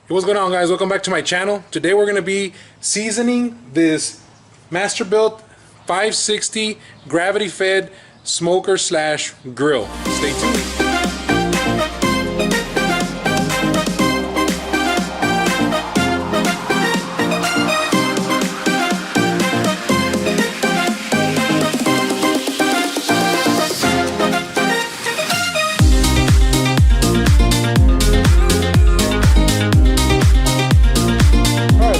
Hey, what's going on, guys? Welcome back to my channel. Today we're going to be seasoning this Masterbuilt 560 gravity fed smoker slash grill. Stay tuned.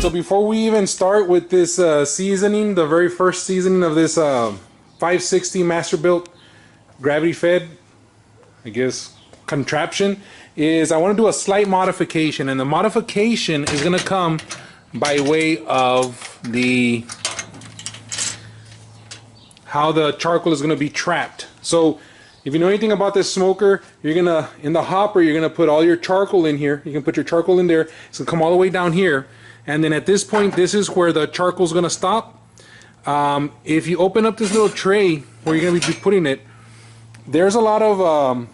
So before we even start with this seasoning, the very first seasoning of this 560 Masterbuilt gravity fed, I guess, contraption, is I want to do a slight modification, and the modification is going to come by way of how the charcoal is going to be trapped. So if you know anything about this smoker, you're gonna, in the hopper, you're gonna put all your charcoal in here. You can put your charcoal in there. It's gonna come all the way down here. And then at this point, this is where the charcoal is going to stop. If you open up this little tray where you're going to be putting it, there's a lot of,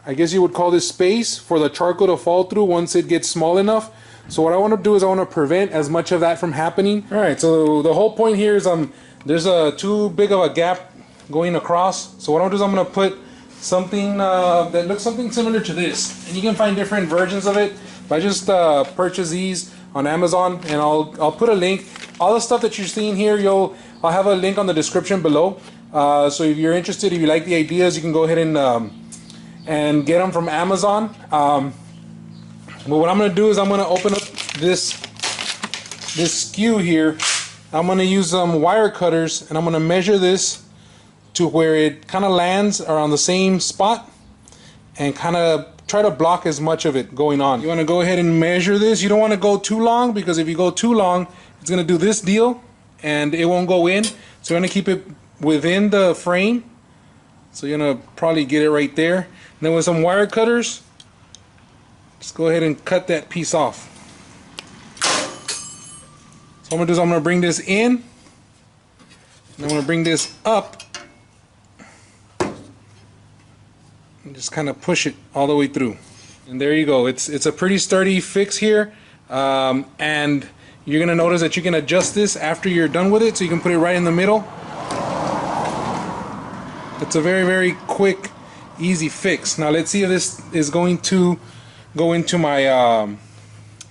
I guess you would call this space for the charcoal to fall through once it gets small enough. So what I want to do is I want to prevent as much of that from happening. All right, so the whole point here is there's too big of a gap going across. So what I'm going to do is I'm going to put something that looks something similar to this. And you can find different versions of it. But I just purchased these on Amazon, and I'll put a link. All the stuff that you're seeing here, I'll have a link on the description below. So if you're interested, if you like the ideas, you can go ahead and get them from Amazon. But what I'm going to do is I'm going to open up this skew here. I'm going to use some wire cutters, and I'm going to measure this to where it kind of lands around the same spot, and kind of try to block as much of it going on. You want to go ahead and measure this. You don't want to go too long, because if you go too long, it's going to do this deal and it won't go in. So you're going to keep it within the frame. So you're going to probably get it right there. And then with some wire cutters, just go ahead and cut that piece off. So what I'm going to do is I'm going to bring this in, and I'm going to bring this up, and just kind of push it all the way through, and there you go. It's a pretty sturdy fix here, and you're gonna notice that you can adjust this after you're done with it, so you can put it right in the middle. It's a very quick, easy fix. Now let's see if this is going to go into my I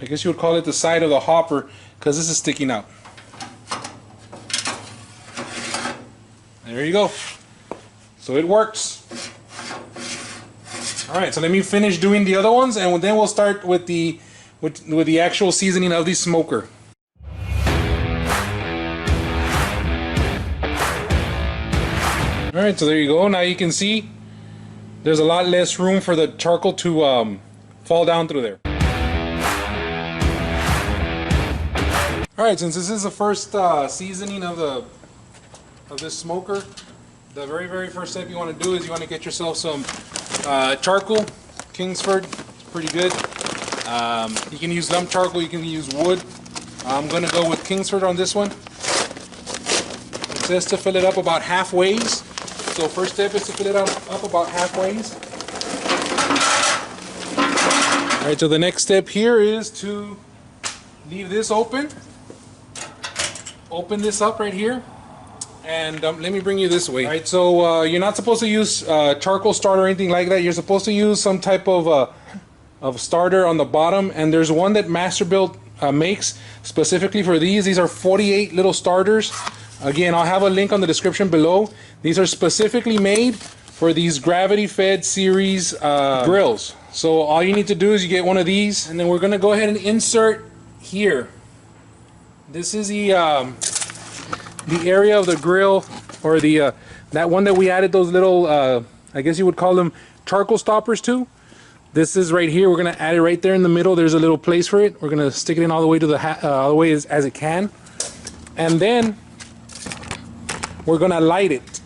guess you would call it the side of the hopper, because this is sticking out. There you go. So it works. Alright, so let me finish doing the other ones, and then we'll start with the actual seasoning of the smoker. Alright, so there you go. Now you can see there's a lot less room for the charcoal to fall down through there. Alright, since this is the first seasoning of this smoker, the very first step you want to do is you want to get yourself some charcoal. Kingsford, it's pretty good. You can use lump charcoal, you can use wood. I'm going to go with Kingsford on this one. It says to fill it up about halfway. So first step is to fill it up about halfway. Alright, so the next step here is to leave this open. Open this up right here. And let me bring you this way. Alright, so you're not supposed to use charcoal starter or anything like that. You're supposed to use some type of starter on the bottom, and there's one that Masterbuilt makes specifically for these. These are 48 little starters. Again, I'll have a link on the description below. These are specifically made for these gravity fed series grills. So all you need to do is you get one of these, and then we're gonna go ahead and insert here. This is the area of the grill, or that one that we added those little I guess you would call them charcoal stoppers to. This is right here. We're gonna add it right there in the middle. There's a little place for it. We're gonna stick it in all the way to all the way as it can, and then we're gonna light it.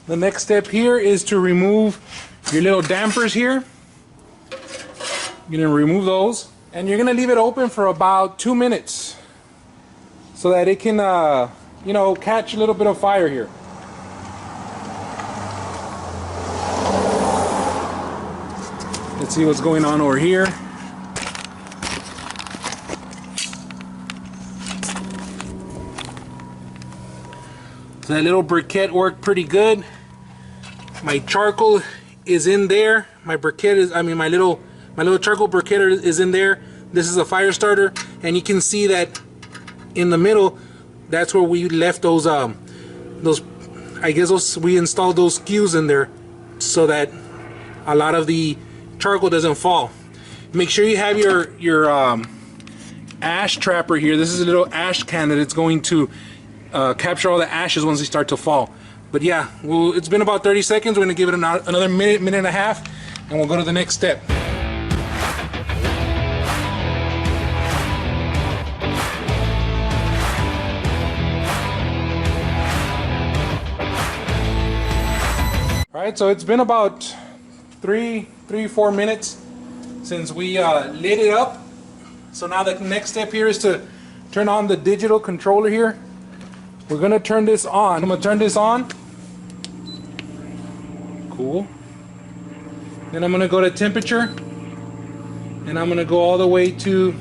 The next step here is to remove your little dampers here. You're gonna remove those, and you're gonna leave it open for about 2 minutes so that it can you know, catch a little bit of fire here. Let's see what's going on over here. So that little briquette worked pretty good. My charcoal is in there. My briquette is, my little charcoal briquette is in there. This is a fire starter, and you can see that in the middle, that's where we left those we installed those skews in there so that a lot of the charcoal doesn't fall. Make sure you have your ash trapper here. This is a little ash can that it's going to capture all the ashes once they start to fall. But yeah, well, it's been about 30 seconds. We're gonna give it another minute and a half, and we'll go to the next step. All right, so it's been about 4 minutes since we lit it up. So now the next step here is to turn on the digital controller here. We're gonna turn this on. I'm gonna turn this on. Cool. Then I'm gonna go to temperature, and I'm gonna go all the way to,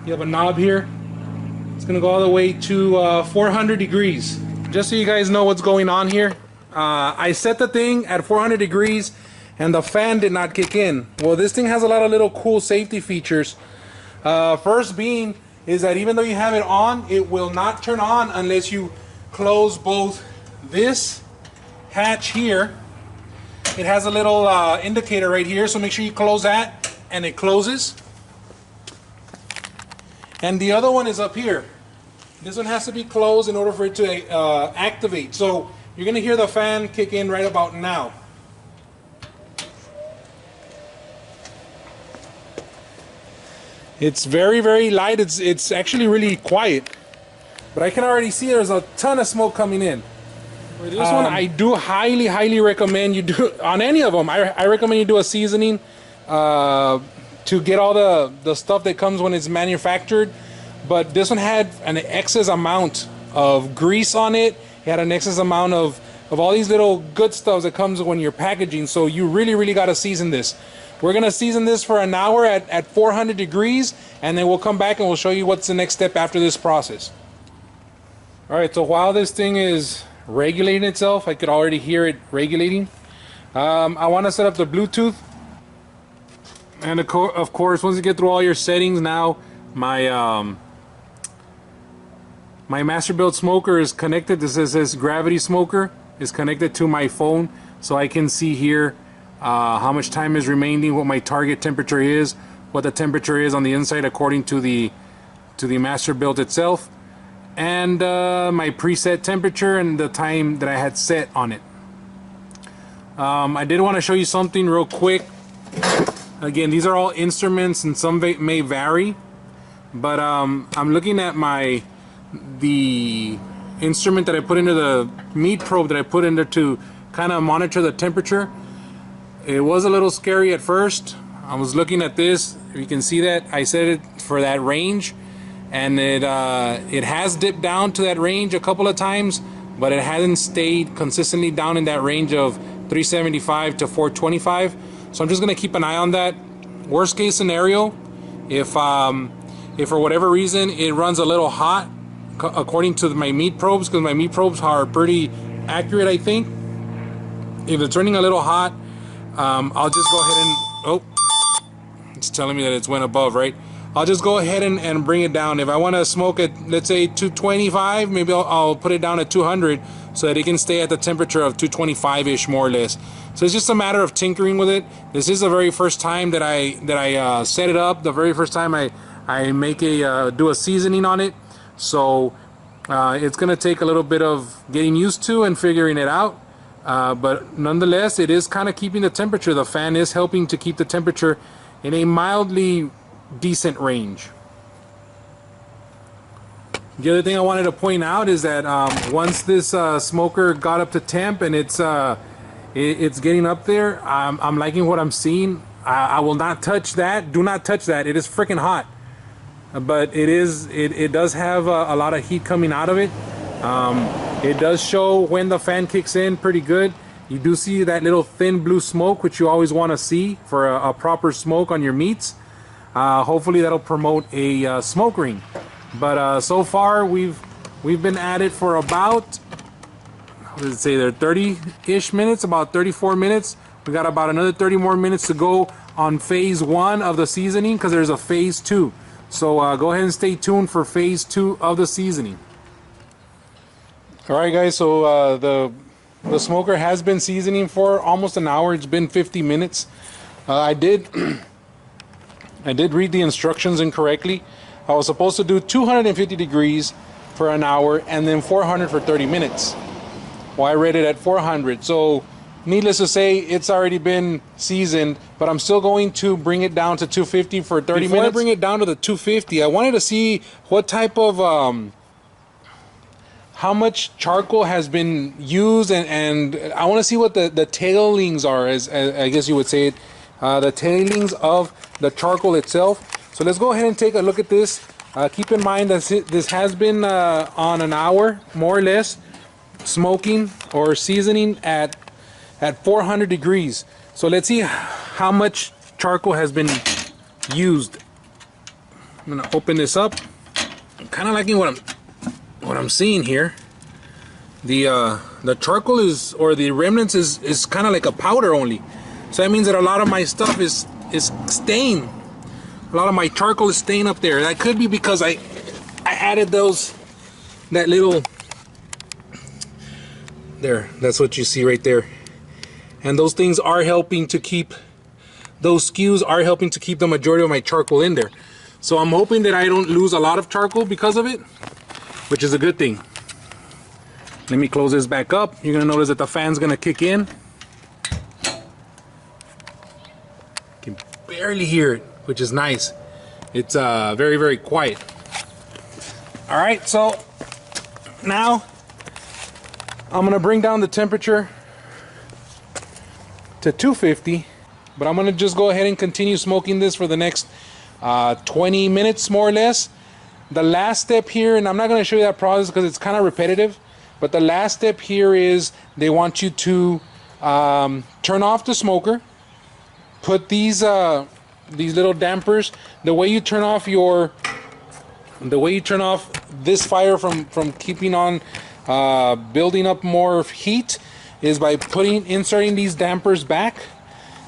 you have a knob here. It's gonna go all the way to 400 degrees. Just so you guys know what's going on here. I set the thing at 400 degrees and the fan did not kick in. Well, this thing has a lot of little cool safety features. First being is that even though you have it on, it will not turn on unless you close both this hatch here. It has a little indicator right here, so make sure you close that and it closes. And the other one is up here. This one has to be closed in order for it to activate. So you're gonna hear the fan kick in right about now. It's very, very light. It's actually really quiet, but I can already see there's a ton of smoke coming in. For this one, I do highly recommend you do, on any of them, I recommend you do a seasoning to get all the stuff that comes when it's manufactured. But this one had an excess amount of grease on it. It had an excess amount of all these little good stuff that comes when you're packaging. So you really got to season this. We're gonna season this for an hour at 400 degrees, and then we'll come back and we'll show you what's the next step after this process. All right, so while this thing is regulating itself, I could already hear it regulating. I want to set up the Bluetooth, and of course, once you get through all your settings, now my my Masterbuilt smoker is connected. This is this gravity smoker is connected to my phone, so I can see here how much time is remaining, what my target temperature is, what the temperature is on the inside according to the Masterbuilt itself, and my preset temperature and the time that I had set on it. I did want to show you something real quick. Again, these are all instruments and some may vary, but I'm looking at the instrument that I put into the meat probe that I put in there to kind of monitor the temperature. It was a little scary at first. I was looking at this. You can see that I set it for that range, and it has dipped down to that range a couple of times, but it hasn't stayed consistently down in that range of 375 to 425. So I'm just gonna keep an eye on that. Worst case scenario, if for whatever reason it runs a little hot, according to my meat probes, because my meat probes are pretty accurate, I think. If it's running a little hot, I'll just go ahead and, oh, it's telling me that it's went above, right? I'll just go ahead and bring it down. If I want to smoke at, let's say 225, maybe I'll put it down at 200 so that it can stay at the temperature of 225-ish, more or less. So it's just a matter of tinkering with it. This is the very first time that I set it up, the very first time I make do a seasoning on it. So it's gonna take a little bit of getting used to and figuring it out. But nonetheless, it is kind of keeping the temperature. The fan is helping to keep the temperature in a mildly decent range. The other thing I wanted to point out is that once this smoker got up to temp and it's getting up there, I'm liking what I'm seeing. I will not touch that. Do not touch that. It is freaking hot. But it does have a lot of heat coming out of it. It does show when the fan kicks in pretty good. You do see that little thin blue smoke, which you always want to see for a proper smoke on your meats. Hopefully that'll promote a smoke ring. But so far we've been at it for about, what does it say there, 30-ish minutes, about 34 minutes. We got about another 30 more minutes to go on phase 1 of the seasoning, because there's a phase 2. So go ahead and stay tuned for phase 2 of the seasoning. Alright guys, so the smoker has been seasoning for almost an hour. It's been 50 minutes. I did read the instructions incorrectly. I was supposed to do 250 degrees for an hour and then 400 for 30 minutes. Well, I read it at 400. So needless to say, it's already been seasoned, but I'm still going to bring it down to 250 for 30 minutes. Before I bring it down to the 250, I wanted to see what type of how much charcoal has been used, and I want to see what the tailings are, as I guess you would say it, the tailings of the charcoal itself. So let's go ahead and take a look at this. Keep in mind that this has been on an hour, more or less, smoking or seasoning at 400 degrees. So let's see how much charcoal has been used. I'm gonna open this up. I'm kind of liking what I'm seeing here. The charcoal is, or the remnants is kind of like a powder only. So that means that a lot of my stuff is stained. A lot of my charcoal is staying up there. That could be because I added that little, there, that's what you see right there. And those things are helping to keep, those skews are helping to keep the majority of my charcoal in there. So I'm hoping that I don't lose a lot of charcoal because of it, which is a good thing. Let me close this back up. You're gonna notice that the fan's gonna kick in. You can barely hear it, which is nice. It's very, very quiet. All right, so now I'm gonna bring down the temperature to 250, but I'm gonna just go ahead and continue smoking this for the next 20 minutes, more or less. The last step here, and I'm not gonna show you that process because it's kind of repetitive, but the last step here is they want you to turn off the smoker, put these little dampers. The way you turn off this fire from keeping on building up more heat is by inserting these dampers back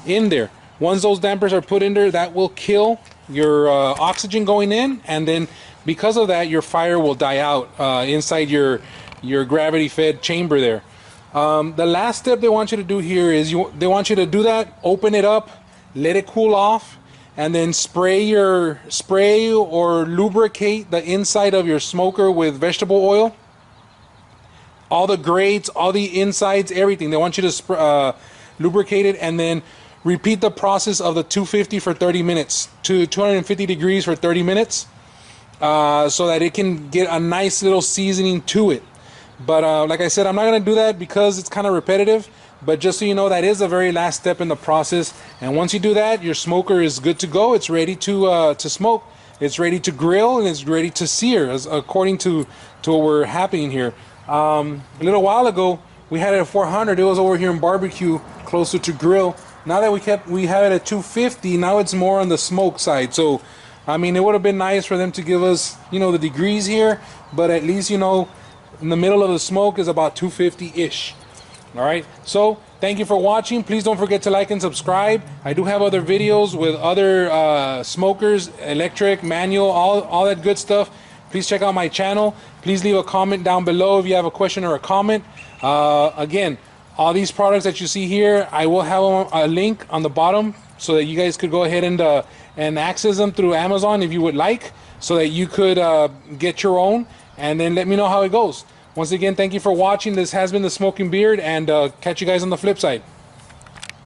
in there. Once those dampers are put in there, that will kill your oxygen going in, and then because of that, your fire will die out inside your gravity-fed chamber there. The last step they want you to do here is they want you to do that, open it up, let it cool off, and then spray or lubricate the inside of your smoker with vegetable oil. All the grates, all the insides, everything. They want you to lubricate it, and then repeat the process of the 250 for 30 minutes to 250 degrees for 30 minutes so that it can get a nice little seasoning to it. But like I said, I'm not going to do that because it's kind of repetitive. But just so you know, that is the very last step in the process. And once you do that, your smoker is good to go. It's ready to smoke. It's ready to grill, and it's ready to sear, according to what we're happening here. A little while ago, we had it at 400. It was over here in barbecue, closer to grill. Now that we have it at 250, now it's more on the smoke side. So, I mean, it would have been nice for them to give us, the degrees here, but at least, in the middle of the smoke is about 250-ish. All right, so thank you for watching. Please don't forget to like and subscribe. I do have other videos with other smokers, electric, manual, all that good stuff. Please check out my channel. Please leave a comment down below if you have a question or a comment. Again, all these products that you see here, I will have a link on the bottom so that you guys could go ahead and access them through Amazon if you would like, so that you could get your own, and then let me know how it goes. Once again, thank you for watching. This has been The Smoking Beard, and catch you guys on the flip side.